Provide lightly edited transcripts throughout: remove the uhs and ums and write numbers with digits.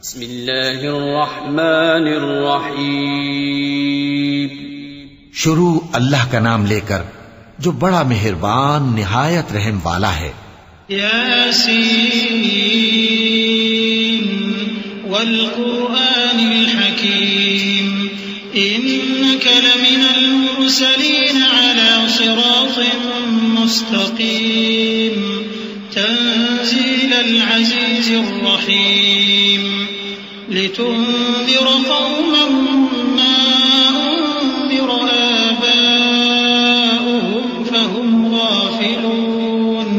بسم اللہ الرحمن الرحیم. شروع اللہ کا نام لے کر جو بڑا مہربان نہایت رحم والا ہے. یاسین والقرآن الحکیم انک لمن المرسلین علی صراط مستقیم تنزیل العزیز الرحیم لتنذر قوما ما انذر آباؤهم فهم غافلون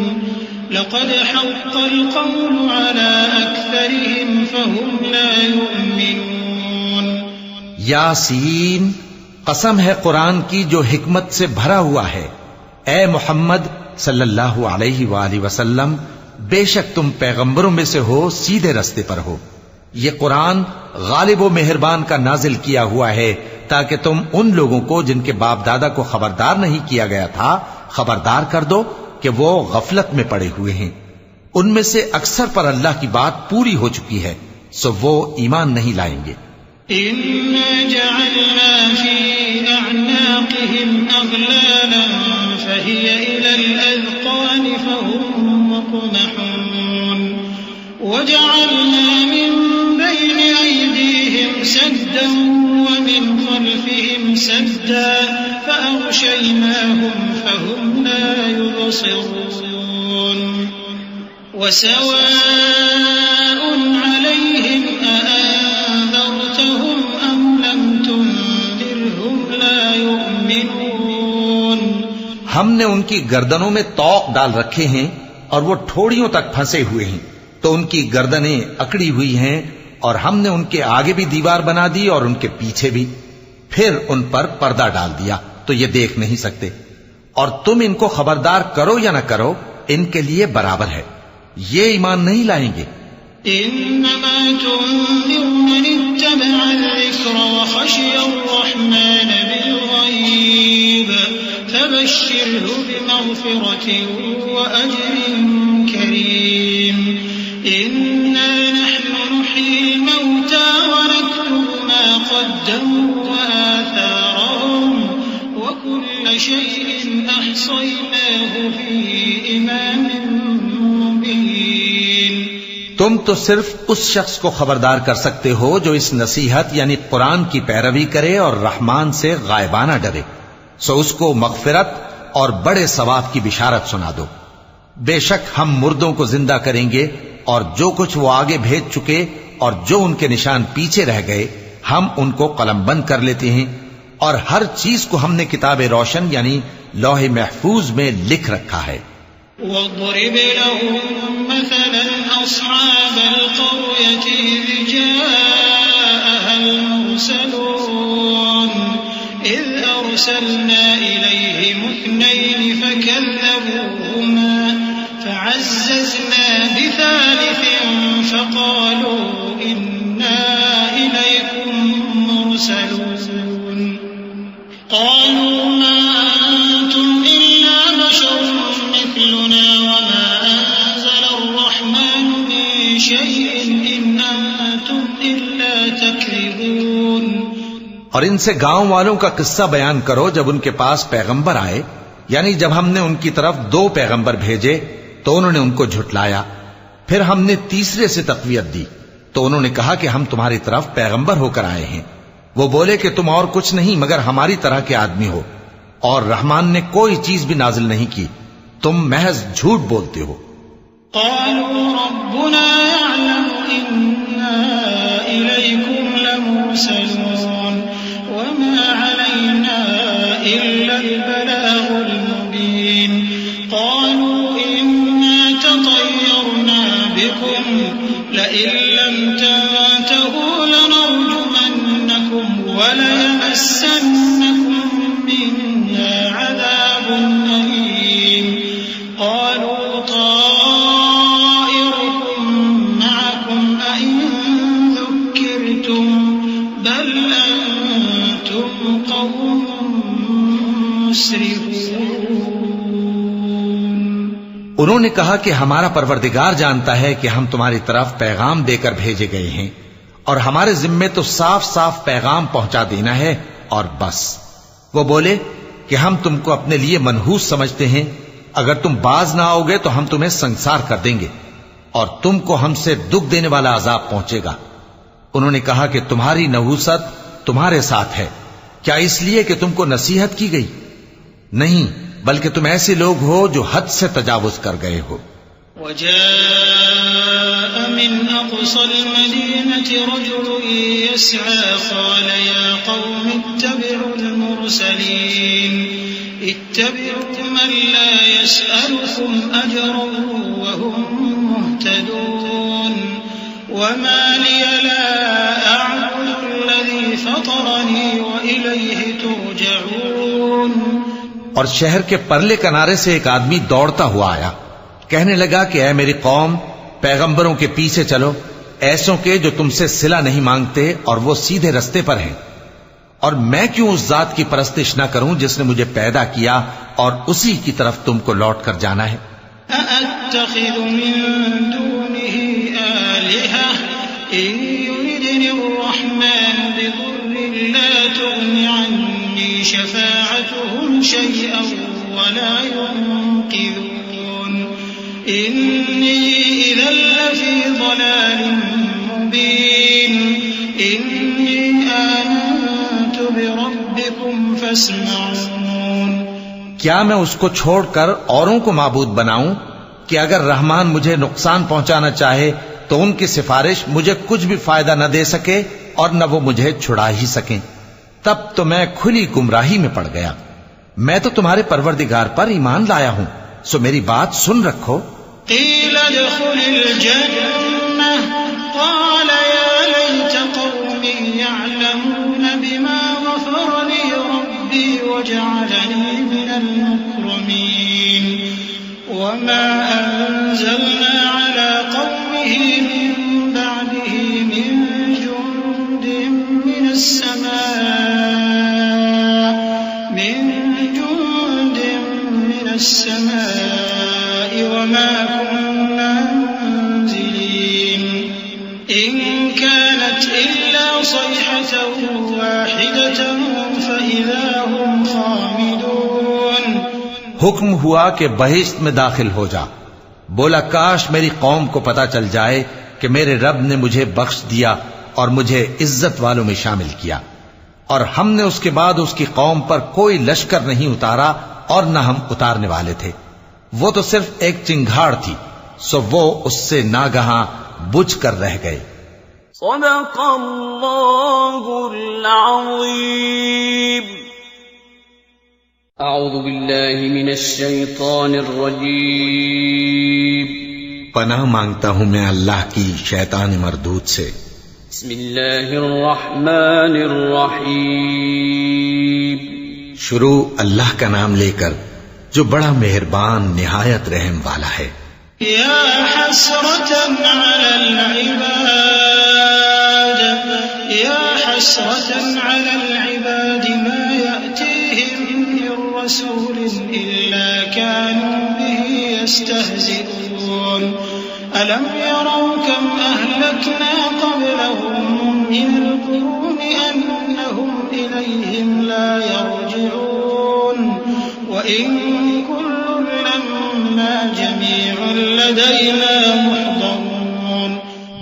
لقد حق القول على أكثرهم فهم لا يؤمنون. یاسین، قسم ہے قرآن کی جو حکمت سے بھرا ہوا ہے. اے محمد صلی اللہ علیہ وآلہ وسلم، بے شک تم پیغمبروں میں سے ہو، سیدھے رستے پر ہو. یہ قرآن غالب و مہربان کا نازل کیا ہوا ہے تاکہ تم ان لوگوں کو جن کے باپ دادا کو خبردار نہیں کیا گیا تھا خبردار کر دو کہ وہ غفلت میں پڑے ہوئے ہیں. ان میں سے اکثر پر اللہ کی بات پوری ہو چکی ہے، سو وہ ایمان نہیں لائیں گے. إنا جعلنا في أعناقهم أغلالا فهي إلى الأذقان فهم مقمحون وجعلنا من بين أيديهم سدا ومن خلفهم سدا فأغشيناهم فهم لا يبصرون وسواء عليهم أأنذرتهم أم لم تنذرهم لا يؤمنون. ہم نے ان کی گردنوں میں طوق ڈال رکھے ہیں اور وہ ٹھوڑیوں تک پھنسے ہوئے ہیں، تو ان کی گردنیں اکڑی ہوئی ہیں، اور ہم نے ان کے آگے بھی دیوار بنا دی اور ان کے پیچھے بھی، پھر ان پر پردہ ڈال دیا تو یہ دیکھ نہیں سکتے. اور تم ان کو خبردار کرو یا نہ کرو، ان کے لیے برابر ہے، یہ ایمان نہیں لائیں گے. انما تنذر من اتبع الذکر وخشی الرحمن بالغیب فبشره بمغفرة وأجر كريم. إنا نحن نحيي الموتى ونكتب ما قدموا وآثارهم وكل شيء أحصيناه في إمام مبين. تم تو صرف اس شخص کو خبردار کر سکتے ہو جو اس نصیحت یعنی قرآن کی پیروی کرے اور رحمان سے غائبانہ ڈرے، سو اس کو مغفرت اور بڑے ثواب کی بشارت سنا دو. بے شک ہم مردوں کو زندہ کریں گے، اور جو کچھ وہ آگے بھیج چکے اور جو ان کے نشان پیچھے رہ گئے ہم ان کو قلم بند کر لیتے ہیں، اور ہر چیز کو ہم نے کتاب روشن یعنی لوح محفوظ میں لکھ رکھا ہے. واضرب لهم مثلا أصحاب القرية إذ جاءها المرسلون إذ أرسلنا إليهم اثنين فكذبوهما فعززنا بثالث فقالوا إنا إليكم مرسلون. قالوا ما أنتم إلا بشر مثلنا وما أنزل الرحمن من شيء إن أنتم إلا تكذبون. اور ان سے گاؤں والوں کا قصہ بیان کرو جب ان کے پاس پیغمبر آئے، یعنی جب ہم نے ان کی طرف 2 پیغمبر بھیجے تو انہوں نے ان کو جھٹلایا، پھر ہم نے تیسرے سے تقویت دی تو انہوں نے کہا کہ ہم تمہاری طرف پیغمبر ہو کر آئے ہیں. وہ بولے کہ تم اور کچھ نہیں مگر ہماری طرح کے آدمی ہو، اور رحمان نے کوئی چیز بھی نازل نہیں کی، تم محض جھوٹ بولتے ہو. قالوا ربنا يعلم إنا إليكم لمرسلون وما علينا إلا البلاغ المبين. قالوا إنا تطيرنا بكم لئن لم تنتهوا لنرجمنكم وليمسنكم منا عذاب أليم. قالوا طائركم معكم أئن ذكرتم بل أنتم قوم مسرفون. انہوں نے کہا کہ ہمارا پروردگار جانتا ہے کہ ہم تمہاری طرف پیغام دے کر بھیجے گئے ہیں، اور ہمارے ذمے تو صاف صاف پیغام پہنچا دینا ہے اور بس۔ وہ بولے کہ ہم تم کو اپنے لیے منحوس سمجھتے ہیں، اگر تم باز نہ آؤ گے تو ہم تمہیں سنسار کر دیں گے اور تم کو ہم سے دکھ دینے والا عذاب پہنچے گا۔ انہوں نے کہا کہ تمہاری نحوست تمہارے ساتھ ہے، کیا اس لیے کہ تم کو نصیحت کی گئی؟ نہیں، بلکہ تم ایسے لوگ ہو جو حد سے تجاوز کر گئے ہو۔ وجاء من أقصى المدينة رجل يسعى قال يا قوم اتبعوا المرسلين اتبعوا من لا يسألكم أجرا وهم مهتدون وما لي لا أعبد الذي فطرني وإليه ترجعون۔ اور شہر کے پرلے کنارے سے ایک آدمی دوڑتا ہوا آیا، کہنے لگا کہ اے میری قوم، پیغمبروں کے پیچھے چلو، ایسوں کے جو تم سے صلہ نہیں مانگتے اور وہ سیدھے رستے پر ہیں۔ اور میں کیوں اس ذات کی پرستش نہ کروں جس نے مجھے پیدا کیا اور اسی کی طرف تم کو لوٹ کر جانا ہے۔ أَأَتَّخِذُ مِن دُونِهِ آلِهَةً إِن يُرِدْنِ الرَّحْمَنُ بِضُرٍّ لَّا تُغْنِ عَنِّي شَفَاعَتُهُمْ شَيْئًا وَلَا يُنقِذُونِ إِنِّي إِذًا لَّفِي ضَلَالٍ مُّبِينٍ إِنِّي آمَنتُ بِرَبِّكُمْ فَاسْمَعُونِ۔ کیا میں اس کو چھوڑ کر اوروں کو معبود بناؤں کہ اگر رحمان مجھے نقصان پہنچانا چاہے تو ان کی سفارش مجھے کچھ بھی فائدہ نہ دے سکے اور نہ وہ مجھے چھڑا ہی سکیں؟ تب تو میں کھلی گمراہی میں پڑ گیا۔ میں تو تمہارے پروردگار پر ایمان لایا ہوں، سو میری بات سن رکھو۔ قیل ادخل الجنة قال یا لیت قومی یعلمون بما غفر لی ربی وجعلنی من المکرمین وما انزلنا على قومه من بعده من جند من السماء وما كنا منزلين إن كانت إلا صيحة واحدة فإذا هم خامدون۔ حکم ہوا کہ بہشت میں داخل ہو جا۔ بولا کاش میری قوم کو پتا چل جائے کہ میرے رب نے مجھے بخش دیا اور مجھے عزت والوں میں شامل کیا، اور ہم نے اس کے بعد اس کی قوم پر کوئی لشکر نہیں اتارا اور نہ ہم اتارنے والے تھے۔ وہ تو صرف ایک چنگھاڑ تھی، سو وہ اس سے ناگہاں بجھ کر رہ گئے۔ صدق اللہ العظیم۔ اعوذ باللہ من الشیطان الرجیم۔ پناہ مانگتا ہوں میں اللہ کی شیطان مردود سے۔ بسم اللہ الرحمن الرحیم۔ شروع اللہ کا نام لے کر جو بڑا مہربان نہایت رحم والا ہے۔ یا حسرة على العباد یا حسرة على العباد ما يأتيهم من رسول إلا كانوا به يستهزئون ألم يروا كم أهلكنا قبلهم من القرون أنهم إليهم لا يرجعون وإن كل لما جميع لدينا محضرون۔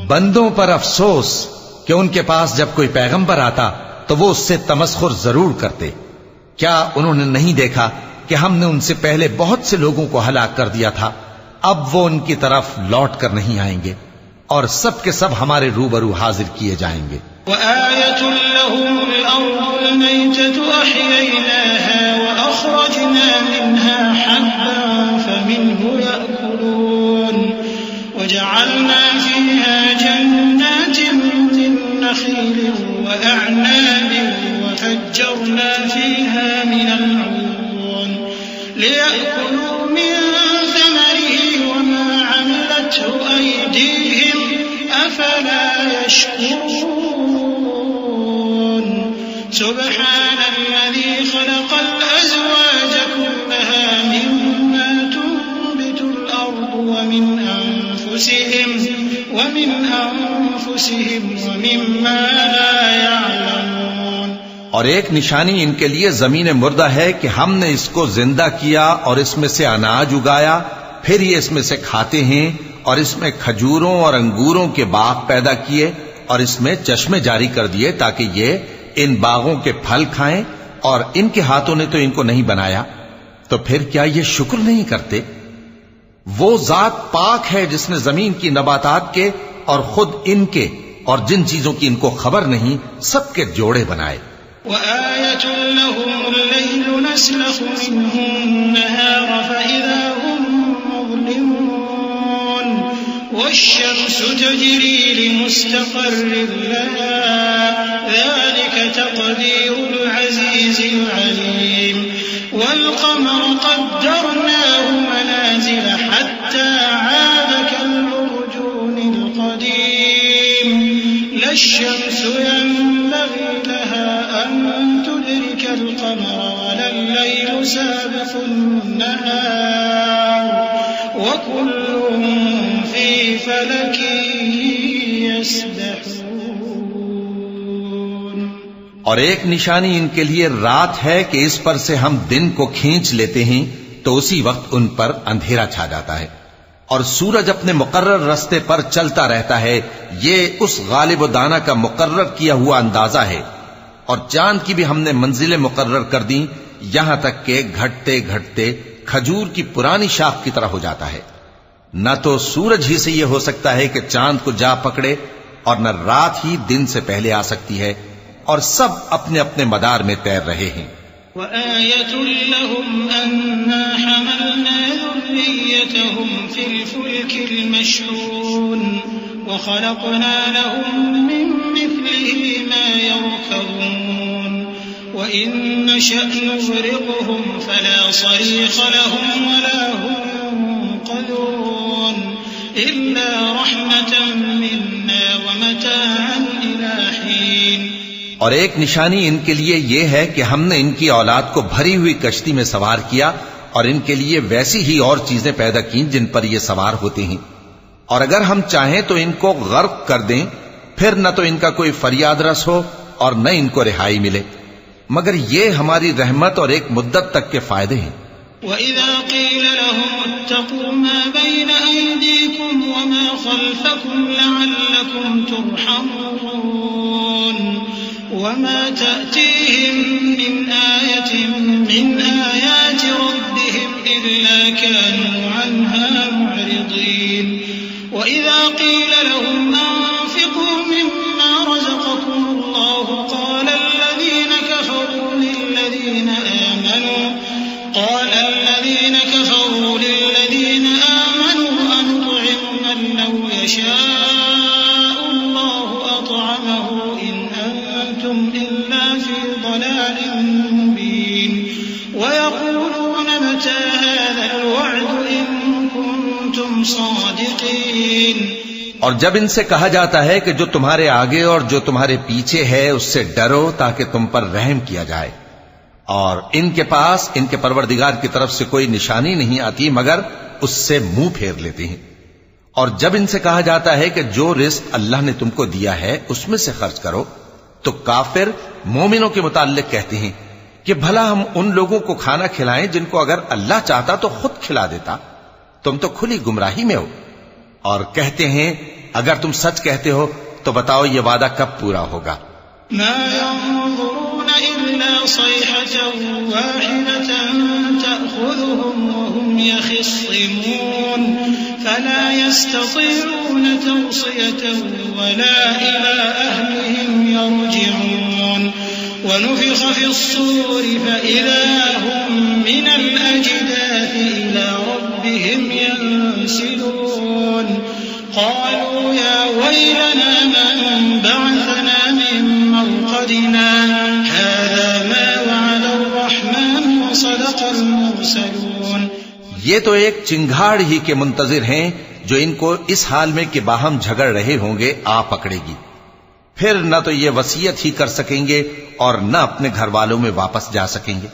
بندوں پر افسوس کہ ان کے پاس جب کوئی پیغمبر آتا تو وہ اس سے تمسخر ضرور کرتے۔ کیا انہوں نے نہیں دیکھا کہ ہم نے ان سے پہلے بہت سے لوگوں کو ہلاک کر دیا تھا؟ اب وہ ان کی طرف لوٹ کر نہیں آئیں گے اور سب کے سب ہمارے روبرو حاضر کیے جائیں گے۔ وآية لهم الأرض الميتة أحييناها وأخرجنا منها حبا فمنه يأكلون وجعلنا فيها جنات من نخيل وأعناب وفجرنا فيها من العيون ليأكلوا من ثمره وما عملته أيديهم أفلا يشكرون سبحان الذي خلق الأزواج كلها مما تنبت الأرض ومن أنفسهم أنفسهم ومما لا يعلمون. اور ایک نشانی ان کے لیے زمین مردہ ہے کہ ہم نے اس کو زندہ کیا اور اس میں سے اناج اگایا، پھر یہ اس میں سے کھاتے ہیں، اور اس میں کھجوروں اور انگوروں کے باغ پیدا کیے اور اس میں چشمے جاری کر دیے تاکہ یہ ان باغوں کے پھل کھائیں، اور ان کے ہاتھوں نے تو ان کو نہیں بنایا، تو پھر کیا یہ شکر نہیں کرتے؟ وہ ذات پاک ہے جس نے زمین کی نباتات کے اور خود ان کے اور جن چیزوں کی ان کو خبر نہیں سب کے جوڑے بنائے. وآية لهم الليل نسلخ منه النهار فإذا هم مظلمون والشمس تجري لمستقر لها ذلك تقدير العزيز العليم والقمر قدرناه منازل حتى عاد كالعرجون القديم لا الشمس ينبغي لها أن تدرك القمر ولا الليل سابق النهار وكل في فلك يسبحون. اور ایک نشانی ان کے لیے رات ہے کہ اس پر سے ہم دن کو کھینچ لیتے ہیں تو اسی وقت ان پر اندھیرا چھا جاتا ہے، اور سورج اپنے مقرر رستے پر چلتا رہتا ہے، یہ اس غالب و دانا کا مقرر کیا ہوا اندازہ ہے. اور چاند کی بھی ہم نے منزلیں مقرر کر دیں یہاں تک کہ گھٹتے گھٹتے کھجور کی پرانی شاخ کی طرح ہو جاتا ہے. نہ تو سورج ہی سے یہ ہو سکتا ہے کہ چاند کو جا پکڑے، اور نہ رات ہی دن سے پہلے آ سکتی ہے، اور سب اپنے اپنے مدار میں تیر رہے ہیں. وآية لهم أنا حملنا ذريتهم في الفلك المشحون وخلقنا لهم من مثله ما يركبون وإن نشأ نغرقهم فلا صريخ لهم ولا هم ينقذون إلا رحمة منا ومتاعا إلى حين. اور ایک نشانی ان کے لیے یہ ہے کہ ہم نے ان کی اولاد کو بھری ہوئی کشتی میں سوار کیا اور ان کے لیے ویسی ہی اور چیزیں پیدا کی جن پر یہ سوار ہوتے ہیں، اور اگر ہم چاہیں تو ان کو غرق کر دیں، پھر نہ تو ان کا کوئی فریاد رس ہو اور نہ ان کو رہائی ملے، مگر یہ ہماری رحمت اور ایک مدت تک کے فائدے ہیں. وَإِذَا قِيلَ لَهُمُ اتَّقُوا مَا بَيْنَ أَيْدِيكُمْ وَمَا خَلْفَكُمْ لَعَلَّكُمْ تُرْحَمُونَ وَمَا تَأْتِيهِمْ مِنْ آيَةٍ مِنْ آيَاتِ رَبِّهِمْ إِلَّا كَانُوا عَنْهَا مُعْرِضِينَ. وَإِذَا قِيلَ لَهُمْ أَنفِقُوا مِمَّا رَزَقَكُمُ اللَّهُ قَالَ الَّذِينَ كَفَرُوا لِلَّذِينَ آمَنُوا أَنُطْعِمُ مَن لَّوْ يَشَاءُ اللَّهُ أَطْعَمَهُ إِنْ أَنتُمْ إِلَّا فِي ضَلَالٍ مُّبِينٍ. وَيَقُولُونَ مَتَىٰ هَٰذَا الْوَعْدُ إِن كُنتُمْ صَادِقِينَ. اور جب ان سے کہا جاتا ہے کہ جو تمہارے آگے اور جو تمہارے پیچھے ہے اس سے ڈرو تاکہ تم پر رحم کیا جائے، اور ان کے پاس ان کے پروردگار کی طرف سے کوئی نشانی نہیں آتی مگر اس سے منہ پھیر لیتے ہیں. اور جب ان سے کہا جاتا ہے کہ جو رزق اللہ نے تم کو دیا ہے اس میں سے خرچ کرو، تو کافر مومنوں کے متعلق کہتے ہیں کہ بھلا ہم ان لوگوں کو کھانا کھلائیں جن کو اگر اللہ چاہتا تو خود کھلا دیتا، تم تو کھلی گمراہی میں ہو. اور کہتے ہیں اگر تم سچ کہتے ہو تو بتاؤ یہ وعدہ کب پورا ہوگا. ما ينظرون إلا صيحة واحدة تأخذهم وهم يخصمون فلا يستطيعون توصية ولا إلى أهلهم يرجعون. ونفخ في الصور فإذا هم من الأجداث إلى ربهم ينسلون. قالوا يا ويلنا من بعثنا من مرقدنا هذا ما وعد الرحمن وصدق المرسلون. یہ تو ایک چنگھاڑ ہی کے منتظر ہیں جو ان کو اس حال میں کہ باہم جھگڑ رہے ہوں گے آ پکڑے گی، پھر نہ تو یہ وصیت ہی کر سکیں گے اور نہ اپنے گھر والوں میں واپس جا سکیں گے.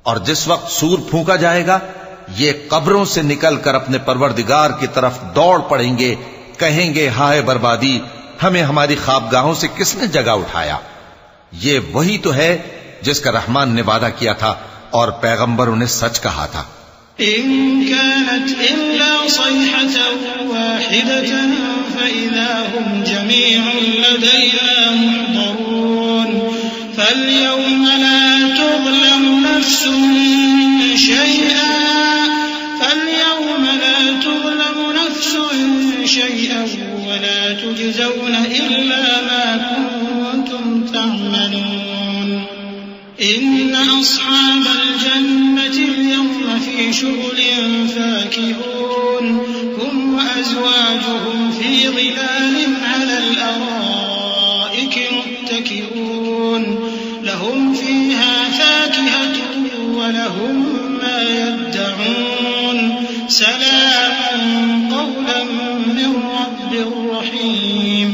اور جس وقت سور پھونکا جائے گا یہ قبروں سے نکل کر اپنے پروردگار کی طرف دوڑ پڑیں گے، کہیں گے ہائے بربادی، ہمیں ہماری خوابگاہوں سے کس نے جگہ اٹھایا؟ یہ وہی تو ہے جس کا رحمان نے وعدہ کیا تھا اور پیغمبروں نے سچ کہا تھا۔ إن كانت إلا صيحة واحدة فإذا هم جميع لدينا محضرون فاليوم لا تظلم نفس شيئا ولا تجزون إلا ما كنتم تعملون إن أصحاب الجنة اليوم في شغل فاكهون هم وأزواجهم في ظلال على الأرائك متكئون لهم فيها فاكهة ولهم ما يدعون سلام قولا من رب رحيم۔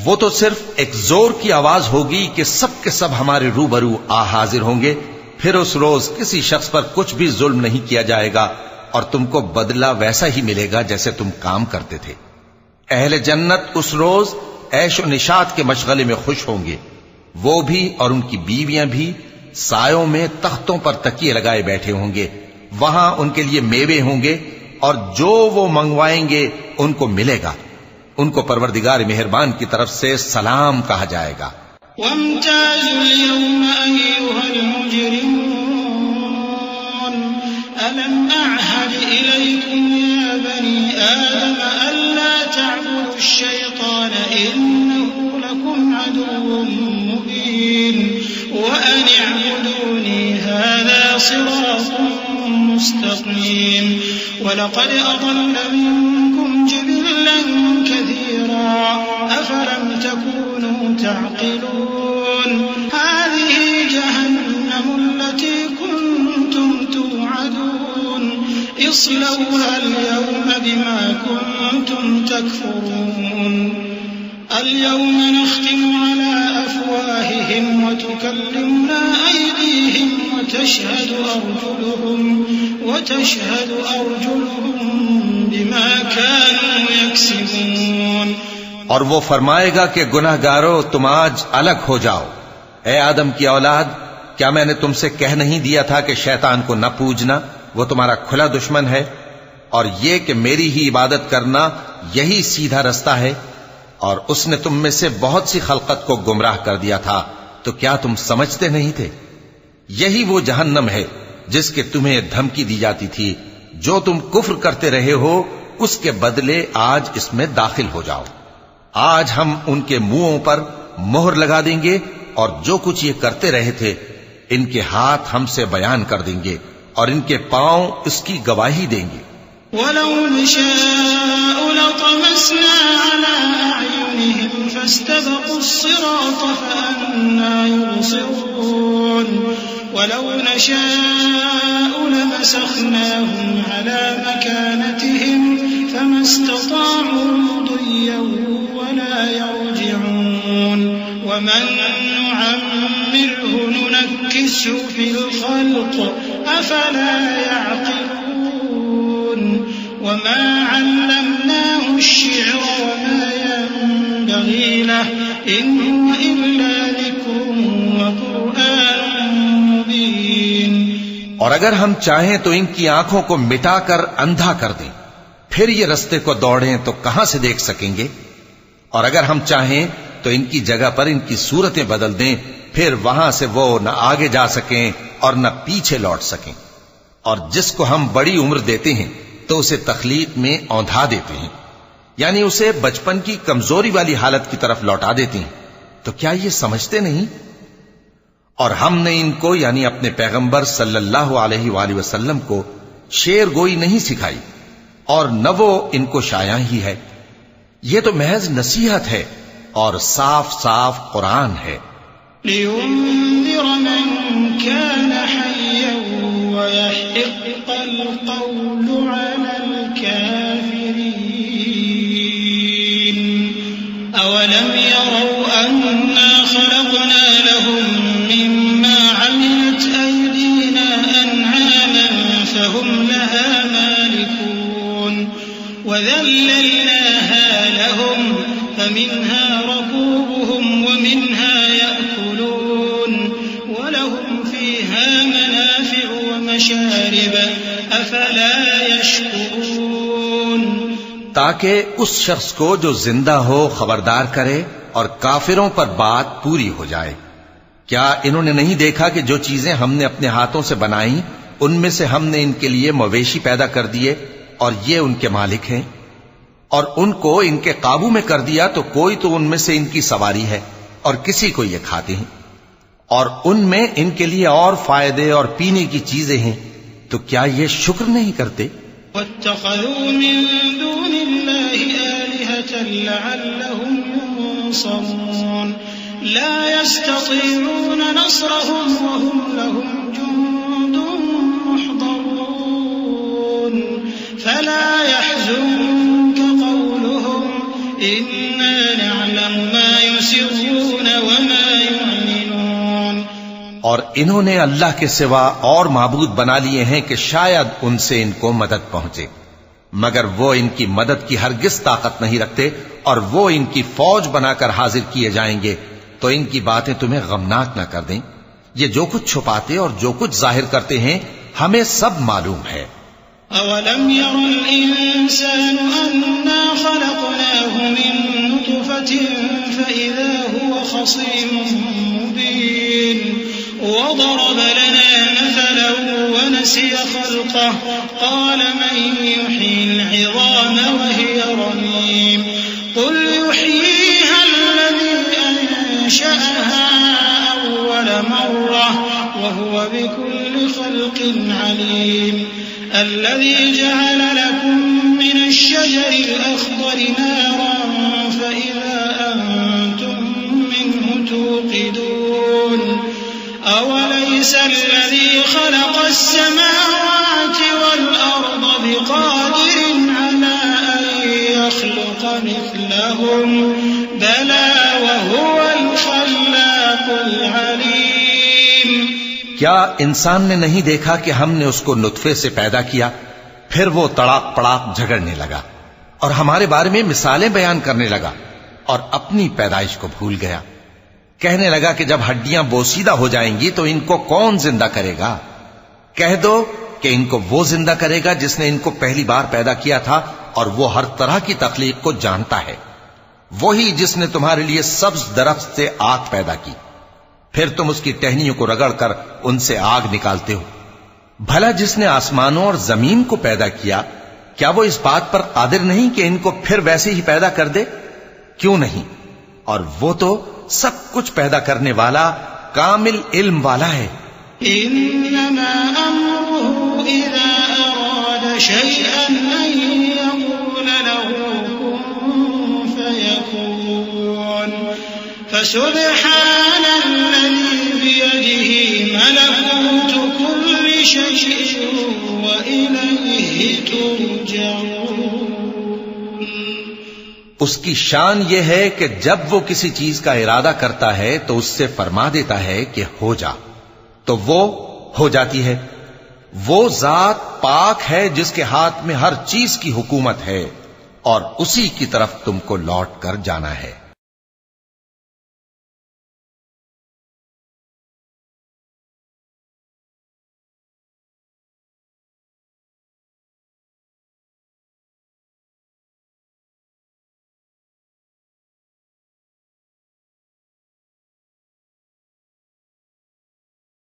وہ تو صرف ایک زور کی آواز ہوگی کہ سب کے سب ہمارے روبرو آ حاضر ہوں گے، پھر اس روز کسی شخص پر کچھ بھی ظلم نہیں کیا جائے گا اور تم کو بدلہ ویسا ہی ملے گا جیسے تم کام کرتے تھے۔ اہل جنت اس روز عیش و نشاط کے مشغلے میں خوش ہوں گے، وہ بھی اور ان کی بیویاں بھی سایوں میں تختوں پر تکیے لگائے بیٹھے ہوں گے، وہاں ان کے لیے میوے ہوں گے اور جو وہ منگوائیں گے ان کو ملے گا، ان کو پروردگار مہربان کی طرف سے سلام کہا جائے گا۔ وامتازوا اليوم أيها المجرمون ألم أعهد إليكم يا بني آدم ألا تعبدوا الشيطان إنه لكم عدو مبين وأن اعبدوني هذا صراط مستقيم ولقد أضل منكم جبلا كثيرا أفلم تكونوا تعقلون هذه جهنم التي كنتم توعدون اصلوها اليوم بما كنتم تكفرون اليوم نختم على أفواههم وتكلمنا أيديهم وتشهد أرجلهم بما كانوا يكسبون۔ اور وہ فرمائے گا کہ گناہگارو تم آج الگ ہو جاؤ۔ اے آدم کی اولاد، کیا میں نے تم سے کہہ نہیں دیا تھا کہ شیطان کو نہ پوجنا، وہ تمہارا کھلا دشمن ہے، اور یہ کہ میری ہی عبادت کرنا یہی سیدھا رستہ ہے، اور اس نے تم میں سے بہت سی خلقت کو گمراہ کر دیا تھا، تو کیا تم سمجھتے نہیں تھے؟ یہی وہ جہنم ہے جس کے تمہیں دھمکی دی جاتی تھی، جو تم کفر کرتے رہے ہو اس کے بدلے آج اس میں داخل ہو جاؤ۔ آج ہم ان کے منہوں پر مہر لگا دیں گے اور جو کچھ یہ کرتے رہے تھے ان کے ہاتھ ہم سے بیان کر دیں گے اور ان کے پاؤں اس کی گواہی دیں گے۔ وَلَوْ نَشَاءُ لَطَمَسْنَا عَلَىٰ أَعْيُنِهِمْ فَاسْتَبَقُوا الصِّرَاطَ فَأَنَّىٰ يُبْصِرُونَ وَلَوْ نَشَاءُ لَمَسَخْنَاهُمْ عَلَىٰ مَكَانَتِهِمْ فَمَا اسْتَطَاعُوا مُضِيًّا وَلَا يَرْجِعُونَ وَمَن نُّعَمِّرْهُ نُنَكِّسْهُ فِي الْخَلْقِ أَفَلَا يَعْقِلُونَ وَمَا عَلَّمْنَاهُ الشِّعْرَ وَمَا يَنبَغِي لَهُ إِنْ هُوَ إِلَّا ذِكْرٌ وَقُرْآنٌ مُبِينٌ۔ اور اگر ہم چاہیں تو ان کی آنکھوں کو مٹا کر اندھا کر دیں، پھر یہ رستے کو دوڑیں تو کہاں سے دیکھ سکیں گے؟ اور اگر ہم چاہیں تو ان کی جگہ پر ان کی صورتیں بدل دیں، پھر وہاں سے وہ نہ آگے جا سکیں اور نہ پیچھے لوٹ سکیں۔ اور جس کو ہم بڑی عمر دیتے ہیں تو اسے تخلیق میں اوندھا دیتے ہیں، یعنی اسے بچپن کی کمزوری والی حالت کی طرف لوٹا دیتے ہیں، تو کیا یہ سمجھتے نہیں؟ اور ہم نے ان کو یعنی اپنے پیغمبر صلی اللہ علیہ وآلہ وسلم کو شعر گوئی نہیں سکھائی، اور نہ وہ ان کو شایع ہی ہے، یہ تو محض نصیحت ہے اور صاف صاف قرآن ہے۔ لِيُنذِرَ مَن كَانَ حَيًّا وَيَحِقَّ الْقَوْلُ عَلَى الْكَافِرِينَ أَوَلَمْ يَرَوْا أَنَّا خَلَقْنَا لَهُم مِّمَّا عَمِلَتْ أَيْدِينَا أَنْعَامًا فَهُمْ لَهَا مَالِكُونَ وَذَلَّلْنَاهَا لَهُمْ فمنها ركوبهم ومنها يأكلون ولهم فيها منافع ومشارب أفلا يشكرون تاکہ اس شخص کو جو زندہ ہو خبردار کرے اور کافروں پر بات پوری ہو جائے۔ کیا انہوں نے نہیں دیکھا کہ جو چیزیں ہم نے اپنے ہاتھوں سے بنائیں ان میں سے ہم نے ان کے لیے مویشی پیدا کر دیے اور یہ ان کے مالک ہیں، اور ان کو ان کے قابو میں کر دیا تو کوئی تو ان میں سے ان کی سواری ہے اور کسی کو یہ کھاتے ہیں، اور ان میں ان کے لیے اور فائدے اور پینے کی چیزیں ہیں، تو کیا یہ شکر نہیں کرتے؟ واتخذوا من دون الله آلهة لعلهم ينصرون لا يستطيعون نصرهم وهم لهم جند محضرون فلا يحزنك قولهم إنا نعلم ما يسرون وما يعلنون۔ اور انہوں نے اللہ کے سوا اور معبود بنا لیے ہیں کہ شاید ان سے ان کو مدد پہنچے، مگر وہ ان کی مدد کی ہرگز طاقت نہیں رکھتے، اور وہ ان کی فوج بنا کر حاضر کیے جائیں گے تو ان کی باتیں تمہیں غمناک نہ کر دیں۔ یہ جو کچھ چھپاتے اور جو کچھ ظاہر کرتے ہیں ہمیں سب معلوم ہے۔ أَوَلَمْ يَرَ الْإِنسَانُ أَنَّا خَلَقْنَاهُ مِن نُّطْفَةٍ فَإِذَا هُوَ خَصِيمٌ مُّبِينٌ وَضَرَبَ لَنَا مَثَلًا وَنَسِيَ خَلْقَهُ قَالَ مَن يُحْيِي الْعِظَامَ وَهِيَ رَمِيمٌ قُلْ يُحْيِيهَا الَّذِي أَنشَأَهَا أَوَّلَ مَرَّةٍ وَهُوَ بِكُلِّ خَلْقٍ عَلِيمٌ الذي جعل لكم من الشجر الأخضر نارا فإذا أنتم منه توقدون أوليس الذي خلق السماوات والأرض بقادر على أن يخلق مثلهم بلى وهو الخلاق العليم۔ کیا انسان نے نہیں دیکھا کہ ہم نے اس کو نطفے سے پیدا کیا، پھر وہ تڑاک پڑاک جھگڑنے لگا اور ہمارے بارے میں مثالیں بیان کرنے لگا اور اپنی پیدائش کو بھول گیا۔ کہنے لگا کہ جب ہڈیاں بوسیدہ ہو جائیں گی تو ان کو کون زندہ کرے گا؟ کہہ دو کہ ان کو وہ زندہ کرے گا جس نے ان کو پہلی بار پیدا کیا تھا، اور وہ ہر طرح کی تخلیق کو جانتا ہے۔ وہی جس نے تمہارے لیے سبز درخت سے آگ پیدا کی، پھر تم اس کی ٹہنیوں کو رگڑ کر ان سے آگ نکالتے ہو۔ بھلا جس نے آسمانوں اور زمین کو پیدا کیا، کیا وہ اس بات پر قادر نہیں کہ ان کو پھر ویسے ہی پیدا کر دے؟ کیوں نہیں؟ اور وہ تو سب کچھ پیدا کرنے والا، کامل علم والا ہے۔ انما امره اذا اراد شيئا ان يقول له كن فيكون فسبحان الذي بيده ملكوت كل شيء وإليه ترجعون۔ اس کی شان یہ ہے کہ جب وہ کسی چیز کا ارادہ کرتا ہے تو اس سے فرما دیتا ہے کہ ہو جا، تو وہ ہو جاتی ہے۔ وہ ذات پاک ہے جس کے ہاتھ میں ہر چیز کی حکومت ہے، اور اسی کی طرف تم کو لوٹ کر جانا ہے۔